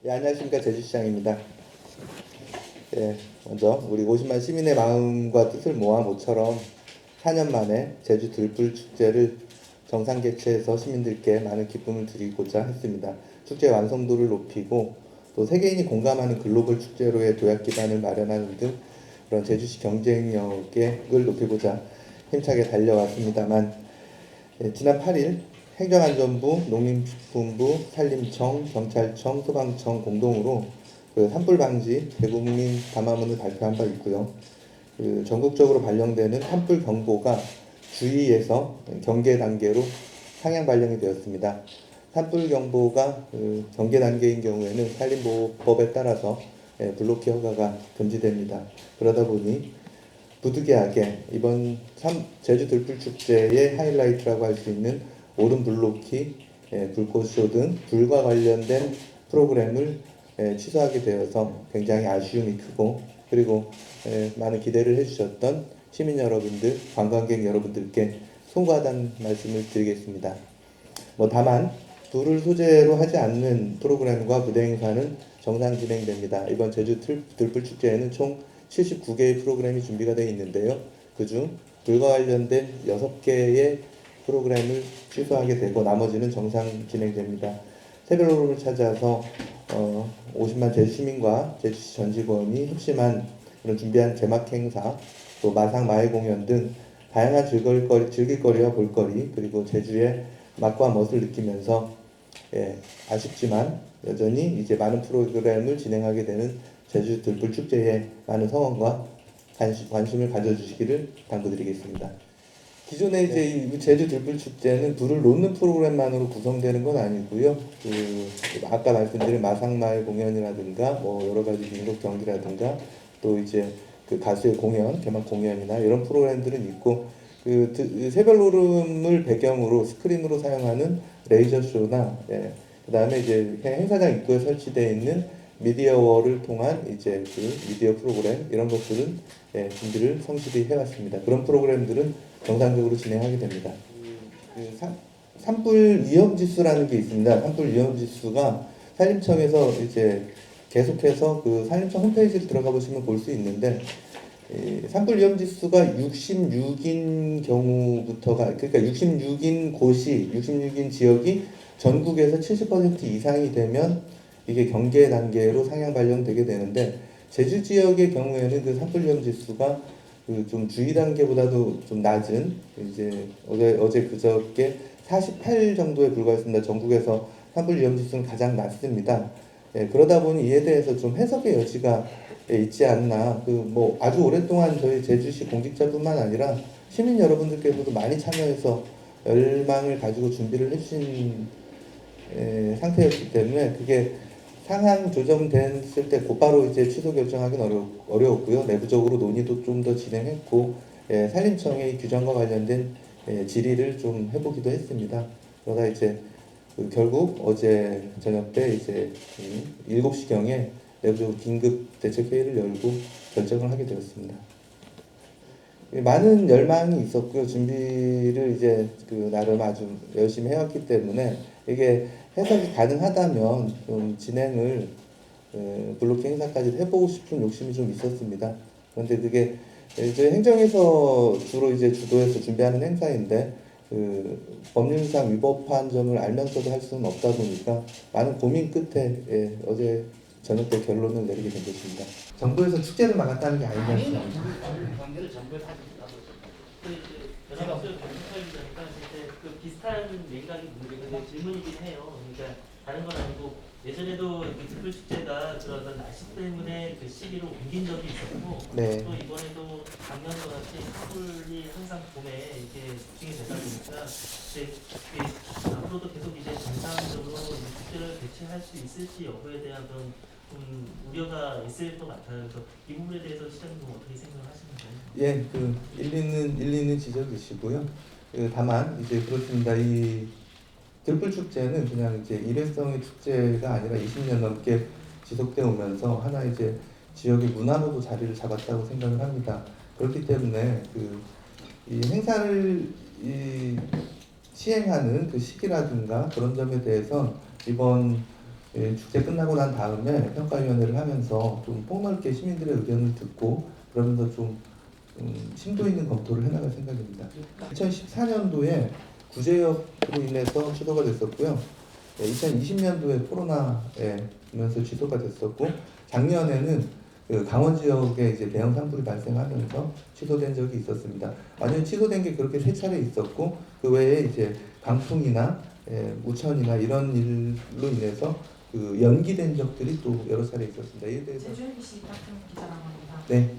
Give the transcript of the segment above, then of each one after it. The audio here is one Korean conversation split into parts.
예, 안녕하십니까. 제주시장입니다. 예, 먼저 우리 50만 시민의 마음과 뜻을 모아 모처럼 4년 만에 제주 들불 축제를 정상 개최해서 시민들께 많은 기쁨을 드리고자 했습니다. 축제 완성도를 높이고 또 세계인이 공감하는 글로벌 축제로의 도약 기반을 마련하는 등 그런 제주시 경쟁력을 높이고자 힘차게 달려왔습니다만, 예, 지난 8일 행정안전부, 농림식품부, 산림청, 경찰청, 소방청 공동으로 산불 방지 대국민 담화문을 발표한 바 있고요. 전국적으로 발령되는 산불 경보가 주의에서 경계 단계로 상향 발령이 되었습니다. 산불 경보가 경계 단계인 경우에는 산림보호법에 따라서 블로키 허가가 금지됩니다. 그러다 보니 부득이하게 이번 제주 들불 축제의 하이라이트라고 할 수 있는 오름 블로키, 불꽃쇼 등 불과 관련된 프로그램을 취소하게 되어서 굉장히 아쉬움이 크고, 그리고 많은 기대를 해주셨던 시민 여러분들, 관광객 여러분들께 송구하다는 말씀을 드리겠습니다. 다만 불을 소재로 하지 않는 프로그램과 무대 행사는 정상 진행됩니다. 이번 제주 들불 축제에는 총 79개의 프로그램이 준비가 되어 있는데요. 그중 불과 관련된 6개의 프로그램을 취소하게 되고 나머지는 정상 진행됩니다. 새별호를 찾아서 50만 제주 시민과 제주시 전 직원이 협심한 그런 준비한 개막 행사, 또 마상 마을 공연 등 다양한 즐길거리와 볼거리, 그리고 제주의 맛과 멋을 느끼면서 아쉽지만 여전히 이제 많은 프로그램을 진행하게 되는 제주 들불 축제에 많은 성원과 관심을 가져주시기를 당부드리겠습니다. 기존에 이제 이 제주 들불 축제는 불을 놓는 프로그램만으로 구성되는 건 아니고요. 아까 말씀드린 마상마을 공연이라든가 여러 가지 민속 경기라든가 또 이제 그 가수의 공연, 개막 공연이나 이런 프로그램들은 있고, 새별 노름을 배경으로 스크린으로 사용하는 레이저 쇼나, 그다음에 이제 행사장 입구에 설치되어 있는 미디어월을 통한 이제 미디어 프로그램, 이런 것들은 준비를 성실히 해왔습니다. 그런 프로그램들은 정상적으로 진행하게 됩니다. 산불 위험 지수라는 게 있습니다. 산불 위험 지수가 산림청에서 이제 계속해서 산림청 홈페이지를 들어가 보시면 볼 수 있는데, 산불 위험 지수가 66인 경우부터가, 그러니까 66인 곳이, 66인 지역이 전국에서 70% 이상이 되면 이게 경계 단계로 상향 발령되게 되는데, 제주 지역의 경우에는 산불 위험 지수가 좀 주의 단계보다도 좀 낮은, 이제 어제 그저께 48 정도에 불과했습니다. 전국에서 산불 위험 지수는 가장 낮습니다. 그러다 보니 이에 대해서 좀 해석의 여지가 있지 않나. 아주 오랫동안 저희 제주시 공직자뿐만 아니라 시민 여러분들께서도 많이 참여해서 열망을 가지고 준비를 해주신 상태였기 때문에 그게 상향 조정됐을 때 곧바로 이제 취소 결정하기는 어려웠고요. 내부적으로 논의도 좀 더 진행했고, 산림청의 규정과 관련된 질의를 좀 해보기도 했습니다. 그러다 이제 결국 어제 저녁 때 이제 7시경에 내부적으로 긴급 대책회의를 열고 결정을 하게 되었습니다. 많은 열망이 있었고요. 준비를 이제 나름 아주 열심히 해왔기 때문에 이게 해석이 가능하다면 좀 진행을 블로킹 행사까지 해보고 싶은 욕심이 좀 있었습니다. 그런데 그게 이제 행정에서 주로 이제 주도해서 준비하는 행사인데 법률상 위법한 점을 알면서도 할 수는 없다 보니까 많은 고민 끝에 어제 저녁 때 결론을 내리게 된 것입니다. 정부에서 축제를 막았다는 게 아니었습니다. 관계를 정부에 사주니까 제가 검토하기니까 그 비슷한 맥락이 질문이긴 해요. 그러니까 다른 건 아니고 예전에도 들불 축제가 그런 날씨 때문에 그 시기로 옮긴 적이 있었고, 네. 또 이번에도 작년과 같이 산불이 항상 봄에 이렇게 집중이 되다 보니까 앞으로도 계속 이제 정상적으로 축제를 개최할 수 있을지 여부에 대한 그런 우려가 있을 것 같아요. 그래서 이 부분에 대해서 시장님 어떻게 생각하시는가요? 예, 일리는 지적이시고요. 다만 이제 그렇습니다. 이 들불 축제는 그냥 이제 일회성의 축제가 아니라 20년 넘게 지속되어 오면서 하나 이제 지역의 문화로도 자리를 잡았다고 생각을 합니다. 그렇기 때문에 이 행사를 시행하는 그 시기라든가 그런 점에 대해서 이번 축제 끝나고 난 다음에 평가위원회를 하면서 좀 폭넓게 시민들의 의견을 듣고 그러면서 좀 심도 있는 검토를 해나갈 생각입니다. 2014년도에 구제역으로 인해서 취소가 됐었고요. 2020년도에 코로나에 인해서 취소가 됐었고 작년에는 그 강원 지역에 이제 대형 산불이 발생하면서 취소된 적이 있었습니다. 완전히 취소된 게 그렇게 세 차례 있었고 그 외에 이제 강풍이나 우천이나 이런 일로 인해서 그 연기된 적들이 또 여러 차례 있었습니다. 이에 대해서 제주 MBC 박준 기자라고 합니다. 네.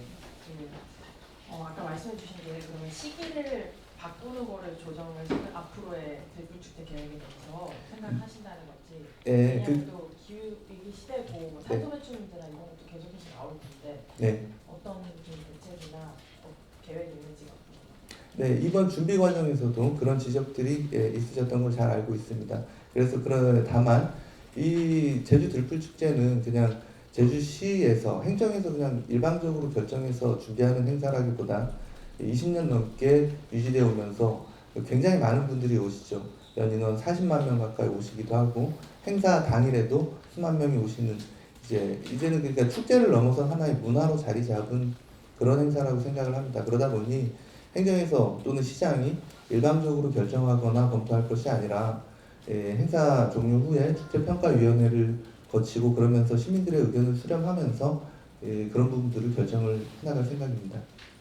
아까 말씀해 주신 게 그러면 시기를 바꾸는 거를 조정을 앞으로의 들불축제 계획에 대해서 생각하신다는 건지 네, 왜냐하면 또 기후위기 시대고 뭐 탄소 배출 문제나 이런 것도 계속해서 나올 텐데 네. 어떤 좀 대책이나 계획이 있는지가 네, 이번 준비 과정에서도 그런 지적들이 있으셨던 걸 잘 알고 있습니다. 그래서 다만 이 제주 들풀 축제는 그냥 제주시에서 행정에서 그냥 일방적으로 결정해서 준비하는 행사라기보다 20년 넘게 유지되어 오면서 굉장히 많은 분들이 오시죠. 연인원 40만 명 가까이 오시기도 하고 행사 당일에도 수만 명이 오시는 이제는 그러니까 축제를 넘어서 하나의 문화로 자리 잡은 그런 행사라고 생각을 합니다. 그러다 보니 행정에서 또는 시장이 일방적으로 결정하거나 검토할 것이 아니라 행사 종료 후에 축제평가위원회를 거치고 그러면서 시민들의 의견을 수렴하면서 그런 부분들을 결정을 해나갈 생각입니다.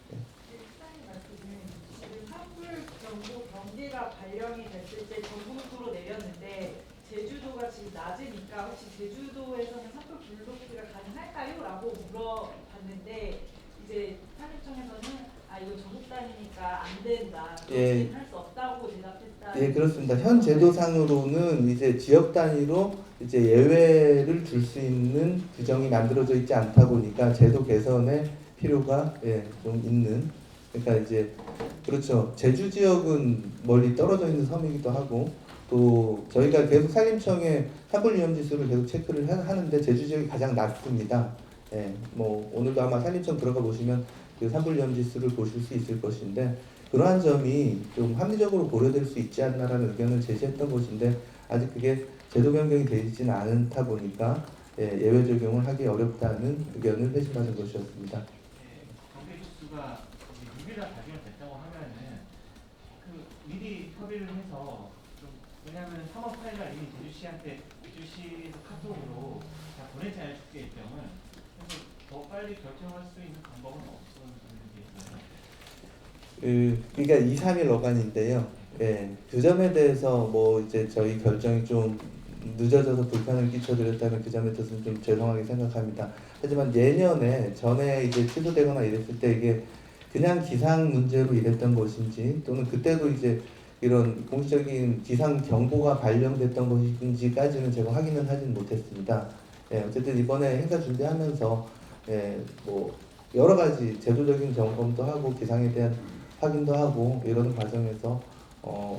시장님 말씀은 지금 산불 경보 경계가 발령이 됐을 때 전국으로 내렸는데 제주도가 지금 낮으니까 혹시 제주도에서는 산불 블로킹가 가능할까요? 라고 물어봤는데 이제 산림청에서는 이거 전국 단위니까 안 된다. 예. 할 수 없다고 대답했다. 예, 그렇습니다. 현 제도상으로는 이제 지역 단위로 이제 예외를 줄 수 있는 규정이 만들어져 있지 않다 보니까 제도 개선의 필요가 좀 있는. 그러니까 이제 그렇죠. 제주 지역은 멀리 떨어져 있는 섬이기도 하고 또 저희가 계속 산림청에 산불 위험 지수를 계속 체크를 하는데 제주 지역이 가장 낮습니다. 뭐 오늘도 아마 산림청 들어가 보시면 그 산불 위험 지수를 보실 수 있을 것인데 그러한 점이 좀 합리적으로 고려될 수 있지 않나라는 의견을 제시했던 것인데 아직 그게 제도 변경이 되지는 않다 보니까 예외 적용을 하기 어렵다는 의견을 회신받은 것이었습니다. 경계 지수가 6일날 발견됐다고 하면은 그 미리 협의를 해서 좀 왜냐하면 3월 8일날 이미 제주시에서 카톡으로 다 보냈잖아요 축제 일정을. 그래서 더 빨리 결정할 수 있는 방법은 없었는지 있어요. 그러니까 2, 3일 어간인데요. 그 점에 대해서 뭐 이제 저희 결정이 좀 늦어져서 불편을 끼쳐드렸다는 그 점에 대해서는 좀 죄송하게 생각합니다. 하지만 예년에 전에 이제 취소되거나 이랬을 때 이게 그냥 기상 문제로 이랬던 것인지 또는 그때도 이제 이런 공식적인 기상 경보가 발령됐던 것인지까지는 제가 확인은 하진 못했습니다. 어쨌든 이번에 행사 준비하면서 뭐 여러 가지 제도적인 점검도 하고 기상에 대한 확인도 하고 이러는 과정에서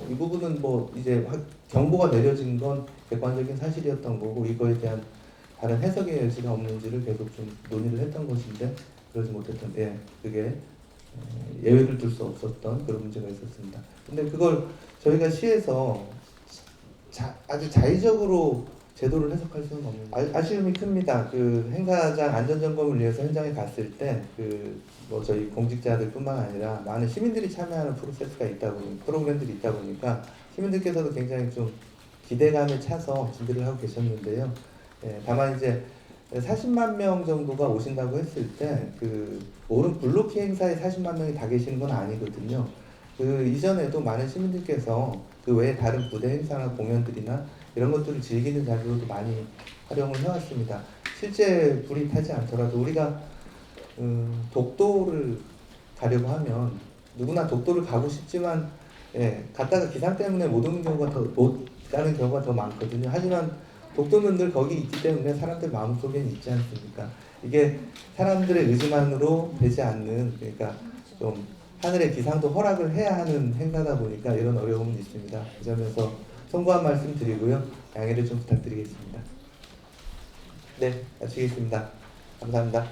이 부분은 뭐 이제 경보가 내려진 건 객관적인 사실이었던 거고 이거에 대한 다른 해석의 여지가 없는지를 계속 좀 논의를 했던 것인데 그러지 못했던 그게 예외를 둘 수 없었던 그런 문제가 있었습니다. 근데 그걸 저희가 시에서 아주 자의적으로 제도를 해석할 수는 없는 아쉬움이 큽니다. 그 행사장 안전점검을 위해서 현장에 갔을 때 뭐 저희 공직자들뿐만 아니라 많은 시민들이 참여하는 프로그램들이 있다 보니까 시민들께서도 굉장히 좀 기대감에 차서 준비를 하고 계셨는데요. 다만 이제 40만 명 정도가 오신다고 했을 때 그 오른 블로킹 행사에 40만 명이 다 계시는 건 아니거든요. 그 이전에도 많은 시민들께서 그 외에 다른 부대 행사나 공연들이나 이런 것들을 즐기는 자리로도 많이 활용을 해왔습니다. 실제 불이 타지 않더라도 우리가 독도를 가려고 하면 누구나 독도를 가고 싶지만 갔다가 기상 때문에 못 가는 경우가 더 많거든요. 하지만 독도는 늘 거기 있기 때문에 사람들 마음속에는 있지 않습니까? 이게 사람들의 의지만으로 되지 않는 그러니까 좀 하늘의 기상도 허락을 해야 하는 행사다 보니까 이런 어려움은 있습니다. 그 점에서 송구한 말씀 드리고요. 양해를 좀 부탁드리겠습니다. 네, 마치겠습니다. 감사합니다.